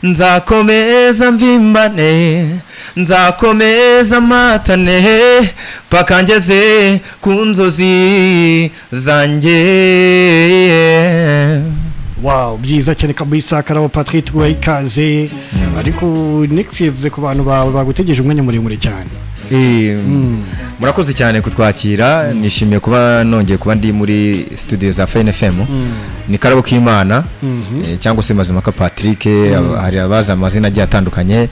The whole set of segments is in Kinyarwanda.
nzakomeza mvimbane nzakomeza matane paka ngeze ku nzozi zanjye. Wow, byiza cyane kabisa. Karabo Patrick tuguha ikaze ariko next ku bantu bagutegeje umwanya muremure cyane. Murakoze cyane kutwakira. Nishimiye kuba nongeye kuba ndi muri studio za Fine FM. Ni Karabo k'Imana cyangwa se Mazimaka Patrick. Hari abaza amazina agiye atandukanye.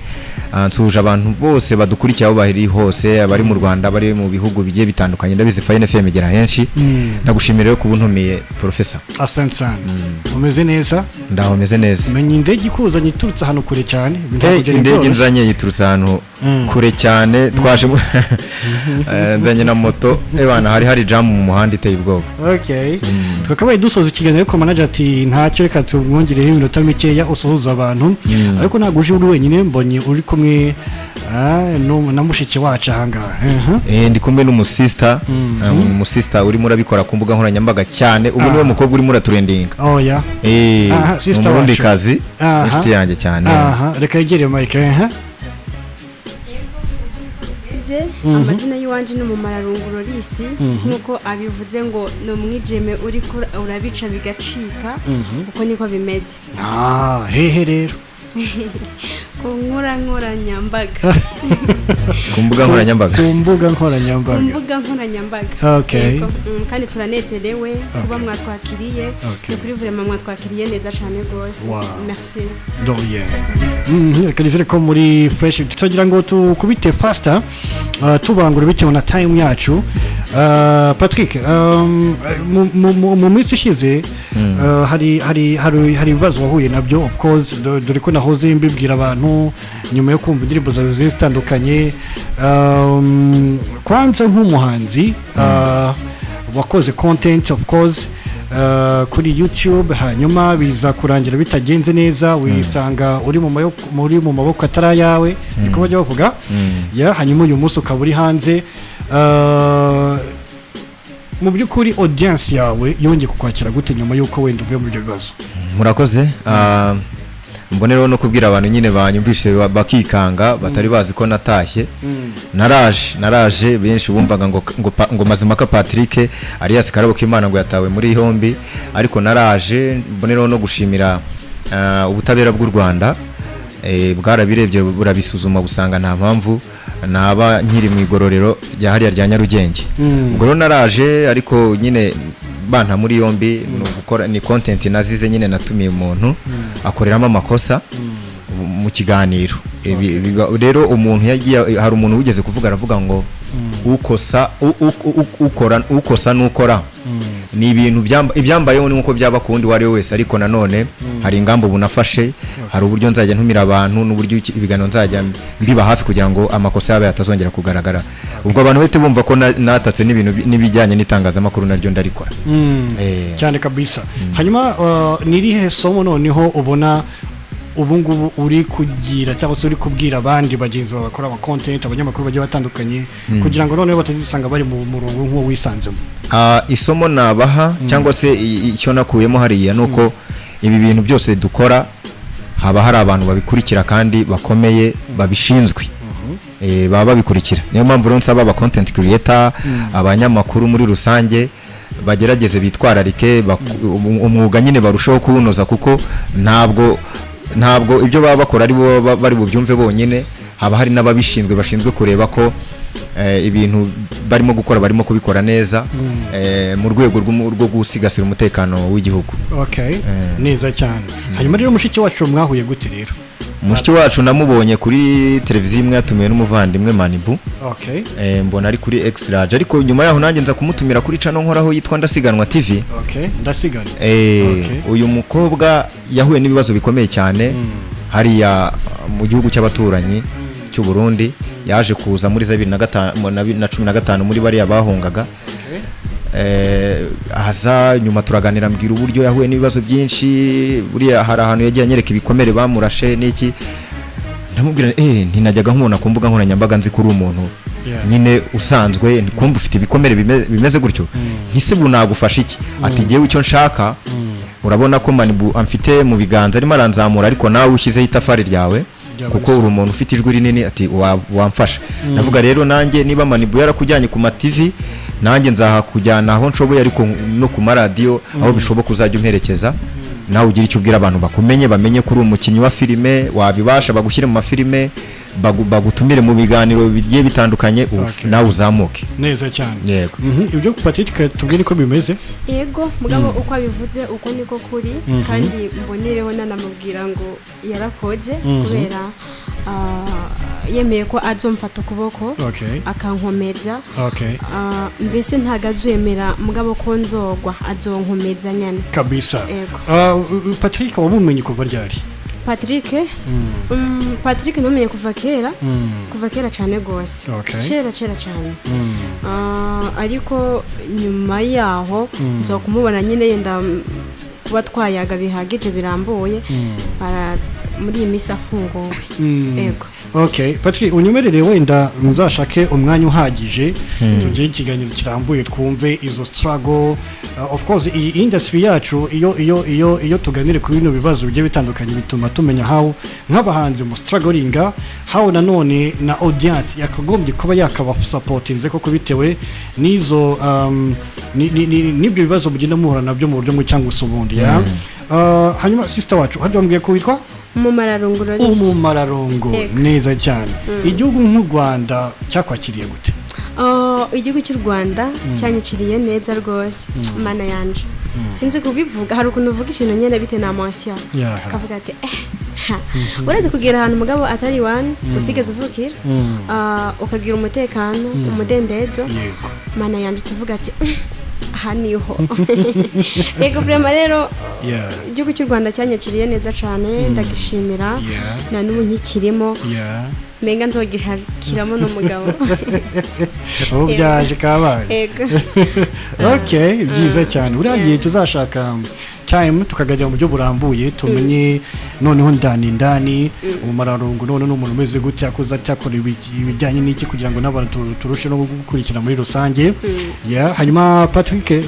Nsuje abantu bose badukurikiye aho bahiri hose, abari mu Rwanda, bari mu bihugu bigiye bitandukanye. Ndabizi Fine FM igera henshi. Nagushimira yo kubuntumiye Professor. Asante sana. Umeze neza? Ndaho meze neza. Menye indege ikuzanye iturutse hano kure cyane. Indege nzanye yiturutse hano kure cyane. Twaje nzanye na moto ebana hari jam mu muhanda iteye ubwoba. Okay. Twakabaye dusoza ikiganiro ko manager ati ntacyo reka tumwongereho iminota mikeya usohoza abantu ariko naguje uri wenyine mbonye uri kumwe na mushiki wacu ahangaha. Ndi kumwe n'umusista uri murabikora ku mbuga nkoranyambaga cyane. Ubu niwe mukobwa uri muratrending. Oh ya. Sister wacu kazi inshuti yanjye cyane. Reka yegere Mike. Amazina y'uwanje no mu mararunguro risi nkuko abivuze ngo no mwijeme uri urabica bigacika uko niko bimeze. Hehe rero kunkura nyambaga ku mbuga nkoranyambaga. Okay. Kandi turanezerewe kuba mwatwakiriye kuri vraiment mwatwakiriye neza cyane gose. Merci. Doyen. Kalizere ko muri fresh tutagira ngo tukubite faster tubangura bitewe na time yacu. Patrick, mu minsi ishize hari ibibazo wahuye nabyo, of course dore ko nahoze mbibwira abantu nyuma yo kumva indirimbo zawe zitandukanye. Kwanza nk'umuhanzi wakoze content of course kuri YouTube, hanyuma biza kurangira bitagenze neza, wisanga uri mu maboko atari yawe niko bajya bavuga. Hanyuma uyu munsi ukaba uri hanze. Mu byukuri audience yawe yongeye kukwakira gute nyuma yuko wenda uvuye mu byo bibazo? Murakoze. Mbonero no kubwira abantu nyine banyumvishe bakikanga batari bazi ko natashye. Naraje benshi bumvaga ngo Mazimaka Patrick alias Karabo k'Imana ngo yatawe muri hombi, ariko naraje mbonero no gushimira ubutabera bw'u Rwanda. Bwarabirebye burabisuzuma busanga nta mpamvu naba nkiri mu igororero rya hariya rya Nyarugenge. Ubwo naraje ariko nyine banta muri yombi ni content nazize nyine natumiye umuntu akoreramo amakosa mu kiganiro. Rero umuntu yagiye hari umuntu wigeze kuvuga aravuga ngo ukosa n'ukora ni ibintu ibyambayeho ni nkuko byaba kundi wari wese, ariko nanone hari ingamba bunafashe, hari uburyo nzajya ntumira abantu n'uburyo ibiganiro nzajya mbiba hafi kugira ngo amakosa yabe atazongera kugaragara. Ubwo abantu bete bumva ko natatse n'ibintu n'ibijyanye n'itangazamakuru naryo ndarikora cyane kabisa. Hanyuma nirihe somo noneho ubona ubungubu uri kugira cyangwa se uri kubwira abandi bagenzi bawe bakora ama content, abanyamakuru bagiye batandukanye kugira ngo noneho batazisanga bari mu murongo nk'uwo wisanzemo? Isomo nabaha cyangwa se icyo nakuyemo hariya nuko ibi bintu byose dukora haba hari abantu babikurikira kandi bakomeye babishinzwe. Baba babikurikira. Niyo mpamvu rero nsaba aba content creator, abanyamakuru muri rusange bagerageze bitwararike umwuga nyine barushaho kuwunoza, kuko ntabwo ibyo baba bakora ari bo bari bubyumve bonyine. Haba hari n'ababishinzwe bashinzwe kureba ko ibintu barimo gukora barimo kubikora neza mu rwego rwo gusigasira umutekano w'igihugu. Okay. Neza cyane. Hanyuma rero mushiki wacu mwahuye gute rero? Mushiki wacu namubonye kuri televiziyo imwe yatumiwe n'umuvandimwe Manibu. Okay. Mbona ari kuri Extra, ariko nyuma yaho nanjye nza kumutumira kuri channel nkoraho yitwa Ndasiganwa TV. Okay. Ndasiganwa. Uyu mukobwa yahuye n'ibibazo bikomeye cyane hariya mu gihugu cy'abaturanyi cy'u Burundi. Yaje kuza muri 2015 muri bariya bahungaga. Haza nyuma turaganira mbwira uburyo yahuye n'ibibazo byinshi. Buriya hari ahantu yagiye anyereka ibikomere bamurashe n'iki. Ndamubwira ntinajyaga nkubona ku mbuga nkoranyambaga nzi kuri umuntu nyine usanzwe kumva ufite ibikomere bimeze gutyo. Ntise bunagufasha iki? Ati ngewe icyo nshaka urabona ko Manibu amfite mu biganza arimo aranzamura ariko nawe ushyizeho itafari ryawe kuko uri umuntu ufite ijwi rinini ati wamfasha navuga rero nanjye niba Manibu yarakujyanye ku ma TV nanjye nzahakujyana aho nshoboye ariko no ku maradiyo aho bishoboka uzajya umperekeza nawe ugira icyo ubwira abantu bamenye ko uri umukinnyi wa filime wabibasha bagushyire mu mafilime bagutumire mu biganiro bigiye bitandukanye nawe uzamuke neza cyane yego ibyo Patrick tubwire ko bimeze yego mugabo uko abivuze uko niko kuri kandi mbonereho nanamubwira ngo yarakoze kubera yemeye ko azomfata ukuboko akankomeza mbese ntago azemera mugabo ko nzogwa azonkomeza nyane kabisa Patrick wabumenye kuva ryari Patrick numenye kuva kera cyane gose kera cyane ariko nyuma yaho nzo kumubona nyine yenda kuba twayaga bihagije birambuye muri iyi minsi afunguwe yego Patrick unyemerere wenda muzashake umwanya uhagije tugire ikiganiro kirambuye twumve izo struggle of course iyi industry yacu iyo tuganire ku bino bibazo bigiye bitandukanye bituma tumenya how nk'abahanzi mu strugglinga how nanone na audience yakagombye kuba yakabasupportinze koko bitewe n'izo n'ibyo bibazo mugenda muhura nabyo mu buryo mu cyangwa ubundi hanyuma sister wacu hadi wambwiye ko witwa Umumararongo neza cyane igihugu nk'u Rwanda cyakwakiriye gute igihugu cy'u Rwanda cyanyakiriye neza rwose mana yanje sinzi kubivuga hari ukuntu uvuga ikintu nyene bite na emotion kavuga ati urazi kugira ahantu mugabo atari one utigeze uvukira ukagira umutekano umudendezo mana yanje tuvuga ati haniho yego vraiment rero igihugu cy'u Rwanda cyanyakiriye neza cyane ndagishimira na n'ubu nkikirimo menga nzogishakiramo n'umugabo byaje kabaye byiza cyane uragiye tuzashaka time tukaganira mu buryo burambuye tumenye noneho ndani Umumararongo none n'umuntu umeze gute akuza cyakora ibijyanye n'iki kugira ngo n'abantu turushe no gukurikira muri rusange hanyuma Patrick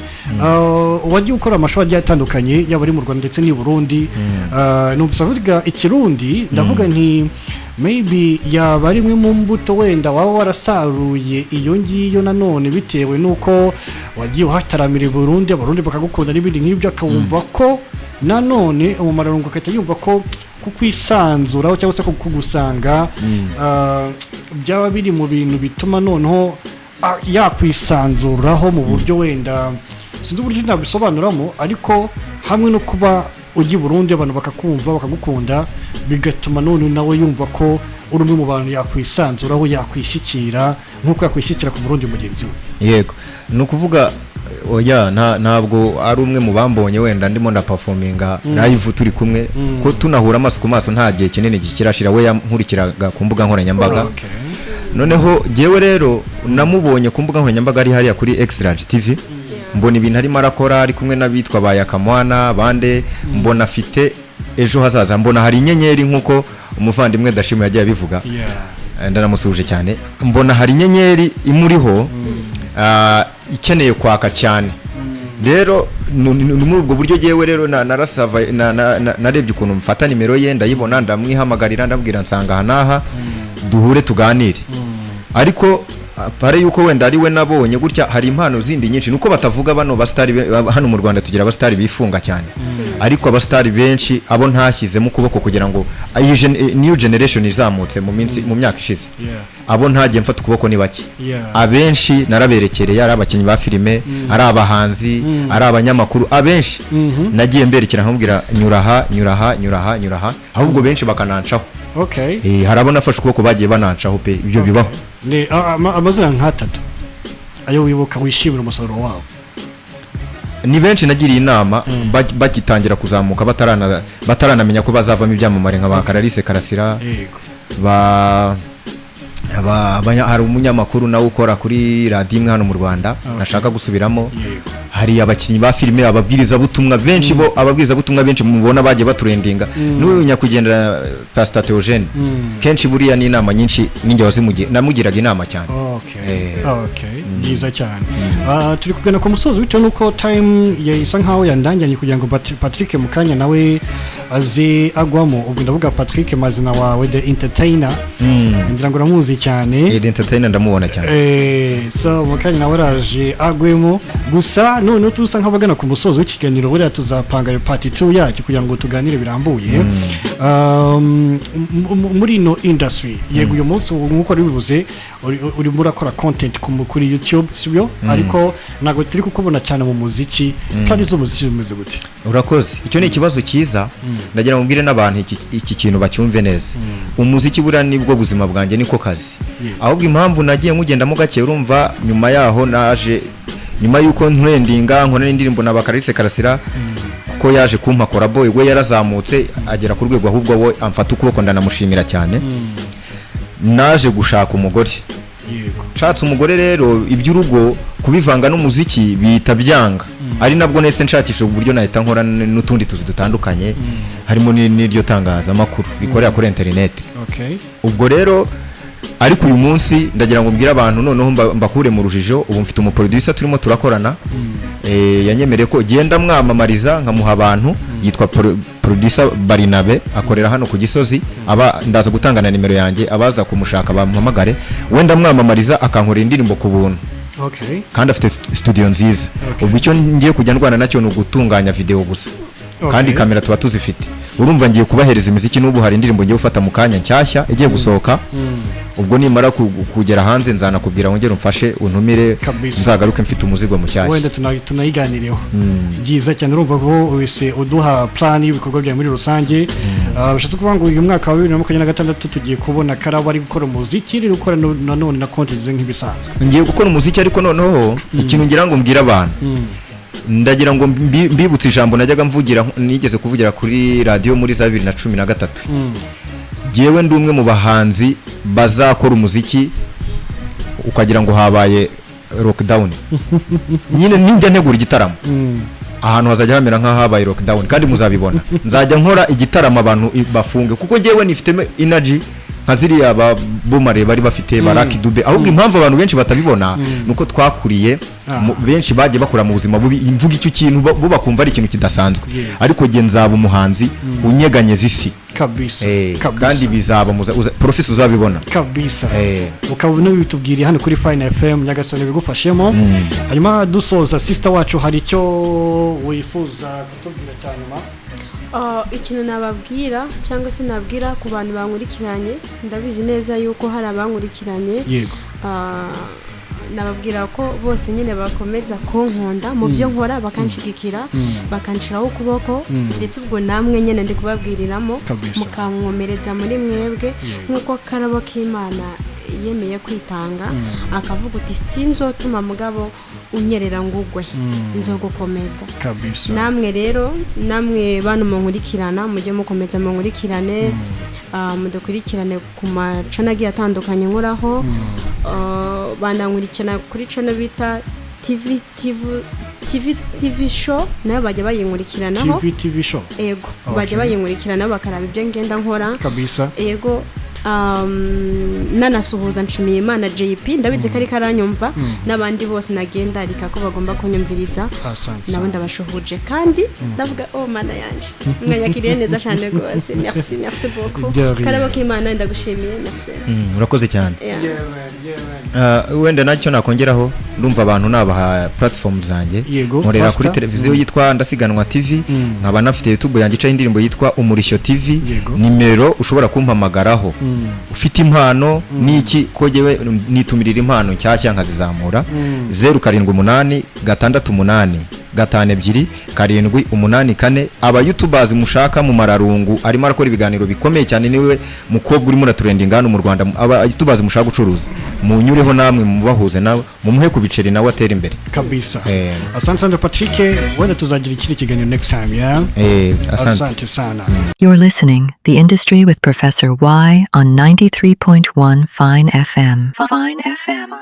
wagiye ukora amashuri agiye atandukanye yaba ari mu Rwanda ndetse n'i Burundi n'ubusavuga ikirundi ndavuga nti maybe yaba ari imwe mu mbuto wenda waba warasaruye iyo ngiyo nanone bitewe nuko wagiye uhataramira i Burundi abarundi bakagukunda n'ibindi nk'ibyo akawumva ko nanone Umumararongo akahita yumva ko kukwisanzuraho cyangwa se kugusanga byaba biri mu bintu bituma noneho yakwisanzuraho mu buryo wenda sinzi uburyo nabisobanuramo ariko hamwe no kuba ujya i Burundi abantu bakakumva bakagukunda bigatuma none nawe yumva ko uri umwe mu bantu yakwisanzuraho yakwishyikira nk'uko yakwishyikira ku Burundi mugenzi we yego ni ukuvuga ntabwo ari umwe mu bambonye wenda ndimo na performinga live turi kumwe ko tunahura amaso ku maso nta gihe kinini gikirashira we yankurikiraga ku mbuga nkoranyambaga noneho jewe rero namubonye ku mbuga nkoranyambaga ari hariya kuri Extra TV mbona ibintu arimo arakora ari kumwe n'abitwa Bayakamwana bande mbona afite ejo hazaza mbona hari inyenyeri nk'uko umuvandimwe Dashimo yagiye abivuga ndanamusuje cyane mbona hari inyenyeri imuriho ikeneye kwaka cyane rero muri ubwo buryo jewe rero narasava narebye ukuntu mfata nimero ye ndayibona ndamwihamagarira ndabwira nsanga hanaha duhure tuganire ariko pare yuko wenda ari we nabonye gutya hari impano zindi nyinshi nuko batavuga bano bastari hano mu Rwanda tugira abastari bifunga cyane ariko abastari benshi abo ntashyizemo kuboko kugira ngo new generation izamutse mu myaka ishize abo ntagiye mfata ukuboko ni bake abenshi naraberekereye ari abakinnyi ba filime ari abahanzi ari abanyamakuru abenshi nagiye mberekera nkubwira nyuraha ahubwo benshi bakanancaho harabona afashe ukuboko bagiye banancaho pe ibyo bibaho amazina nk'atatu ayo wibuka wishimira umusaruro wabo ni benshi nagiriye inama bagitangira kuzamuka bataranamenya ko bazavamo ibyamamare nka ba Karalise Karasira hari umunyamakuru nawe ukora kuri radio imwe hano mu Rwanda nashaka gusubiramo hari abakinnyi ba filime ababwiriza butumwa benshi bo ababwiriza butumwa benshi mubona bagiye baturendinga n'uyu nyakugendera Pastor Theogene kenshi buriya ni inama nyinshi ninjye wazimugiye namugiraga inama cyane. Okay byiza cyane. Turi kugana ku musozo bitewe nuko time isa nkaho yandanganye kugira ngo Patrick Mukanya nawe aze agwamo. Ubwo ndavuga Patrick mazina wawe the entertainer ngira ngo ramuzi cyane. The entertainer ndamubona cyane. So Mukanya nawe raje agwemo gusa none tusa nk'abagana ku musozo w'ikiganiro buriya tuzapanga part 2 yacyo kugira ngo tuganire birambuye. Muri no industry yego uyu munsi nkuko bivuze uri murakora content kuri YouTube sibyo ariko nago turi kukubona cyane mu muziki kandi zo muziki umeze gute. Urakoze icyo ni ikibazo cyiza ndagira mubwire n'abantu iki kintu bacyumve neza. Umuziki buriya nibwo buzima bwanjye niko kazi ahubwo impamvu nagiye nkugendamo gake urumva nyuma yaho naje nyuma yuko ntrendinga nkona n'indirimbo na Bakarise Karasira ko yaje kumpa korabo we yarazamutse agera ku rwego ahubwo we amfata ukuboko ndanamushimira cyane. Naje gushaka umugore nshatse umugore rero iby'urugo kubivanga n'umuziki bita byanga ari nabwo nese nshakisha uburyo nahita nkora n'utundi tuzi dutandukanye harimo n'iryo tangaza makuru bikorera kuri internet. Ubwo rero ariko uyu munsi ndagira ngo mbwira abantu noneho mbakure mu rujijo ubu mfite umuproducer turimo turakorana yanyemereye ko genda mwamamariza nkamuha abantu yitwa producer Barinabe akorera hano ku Gisozi aba ndaza gutangana nimero yanjye abaza kumushaka bamuhamagare wenda mwamamariza akankorera indirimbo ku buntu. Kandi afite studio nziza. Ubwo icyo ngiye kujya ndwana nacyo no gutunganya video gusa kandi kamera tuba tuzifite. Urumva ngiye kubahereza imiziki n'ubu hari indirimbo ngiye gufata mu kanya nshyashya igiye gusohoka. Ubwo nimara kugera hanze nzanakubwira wongere umfashe untumire nzagaruke mfite umuzigo mushyashya. Wenda tunayiganireho. Byiza cyane urumva ko wese uduha plan y'ibikorwa bya muri rusange. Bishatse kuvuga ngo uyu mwaka wa 2026 tugiye kubona Karabo ari gukora umuziki iri gukora nanone na content nk'ibisanzwe. Ngiye gukora umuziki ariko noneho ikintu ngira ngo mbwira abantu ndagira ngo mbibutse ijambo najyaga mvugira nigeze kuvugira kuri radio muri za 2013. Jewe ndi umwe mu bahanzi bazakora umuziki ukagira ngo habaye lockdown nyine ninjya ntegura igitaramo ahantu hazajya hamera nka habaye lockdown kandi muzabibona nzajya nkora igitaramo abantu bafunge kuko jewe nifite energy nkaziriya ababumare bari bafite Baraki Dube ahubwo impamvu abantu benshi batabibona nuko twakuriye benshi bagiye bakora mu buzima bubi imvuga icyo kintu bo bakumva ari ikintu kidasanzwe ariko je nzaba umuhanzi unyeganye zisi kabisa kandi bizaba professor uzabibona kabisa ukabona bitubwiriye hano kuri Fine FM Nyagasani bigufashemo hanyuma dusoza sister wacu hari icyo wifuza kutubwira cyane ma ikintu nababwira cyangwa se nabwira ku bantu bankurikiranye ndabizi neza yuko hari abankurikiranye nababwira ko bose nyine bakomeza kunkunda mu byo nkora bakanshigikira bakanshiraho ukuboko ndetse ubwo namwe nyine ndi kubabwiriramo mukankomereza muri mwebwe nkuko Karabo k'Imana yemeye kwitanga akavuga uti sinzotuma mugabo unyerera ngugwe nzogukomeza namwe rero namwe bantu munkurikirana mujye mukomeza munkurikirane mudukurikirane ku macana agiye atandukanye nkuraho banankurikirana kuri channel bita TV show nayo bajya bayinkurikiranaho TV show yego bajya bayinkurikirana bakaraba ibyo ngenda nkora kabisa yego nanasuhuza nshimiye Imana JP ndabizi kari karanyumva nabandi bose nagenda ariko ko bagomba kunyumviriza nabo ndabashuhuje kandi ndavuga Mana yanje mwanyakiriye neza cyane rwose merci beaucoup Karabo k'Imana ndagushimiye merci urakoze cyane wenda nacyo nakongeraho ndumva abantu nabaha platform zanjye nkorera kuri televiziyo yitwa Ndasiganwa TV nkaba nafite YouTube yanjye ica indirimbo yitwa Umurishyo TV nimero ushobora kumpamagaraho ufite impano niki ko jewe nitumirira impano cyashya nkazizamura 078 688 52 aba YouTubers mushaka mu mararungu arimo arakora ibiganiro bikomeye cyane niwe mukobwa uri muri trending hano mu Rwanda aba YouTubers mushaka gucuruza munyureho namwe mubahuze nawe mumuhe kubiceri nawe atera imbere kabisa asante Patrick wenda tuzagira ikindi kiganiro next time asante sana. You're listening The Industry with Professor Y on 93.1 Fine FM. Fine FM.